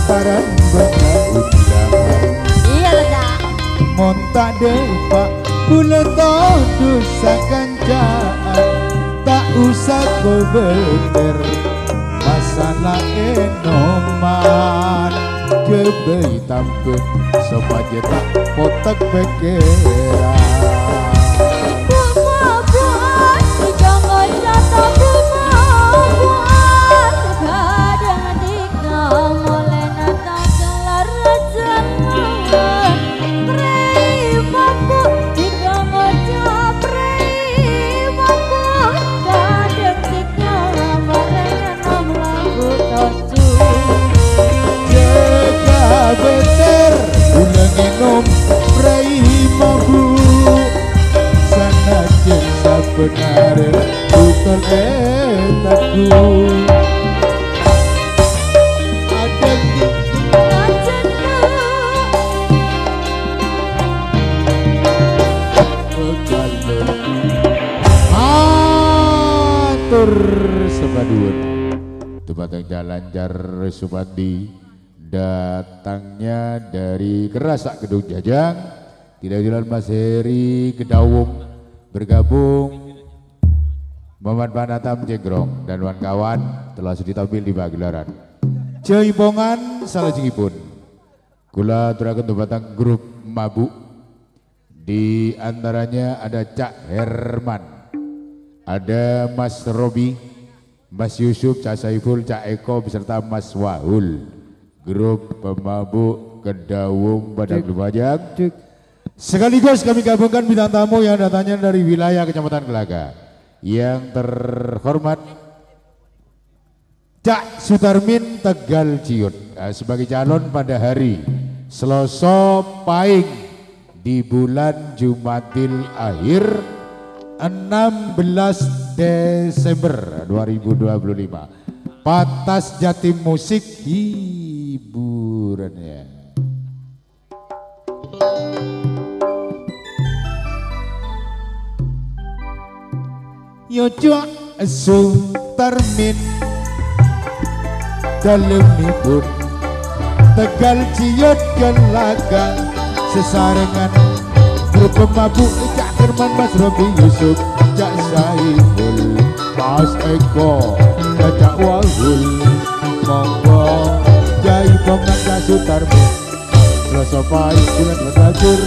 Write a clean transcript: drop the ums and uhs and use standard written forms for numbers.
lantaran benar undangan. Iya benar. Montak depak bulan dosa kanca bener masalah enoman kebei tampun sopaje tak potek bekeran benar bukan etakku ada atur sebaduan tubatang jalan jar Supandi datangnya dari Kerasak Gedung Jajang tidak jalan Mas Heri Kedawung bergabung Muhammad Panatam Jenggrong dan kawan-kawan telah sudah tampil di pagelaran Jaipongan salajengipun kula aturaken dumateng grup mabuk di antaranya ada Cak Herman, ada Mas Robi, Mas Yusuf, Cak Saiful, Cak Eko beserta Mas Wahul, grup pemabuk Kedawung Badak Lumajang. Sekaligus kami gabungkan bintang tamu yang datangnya dari wilayah Kecamatan Gelaga. Yang terhormat Cak Sutarmin Tegal Ciut sebagai calon pada hari Selasa Pahing di bulan Jumatil Akhir 16 Desember 2025. Patas Jatim Musik hiburannya. Yojo Sutarmin dalemipun Tegal Ciut Gelaga sesarengan grup pemabuk Cak Herman, Mas Robi, Yusuf, Cak Saiful, Mas Eko, Cak Wahul, monggo Jaipongan Cak Sutarmin Selasa Pahing bulan bertajur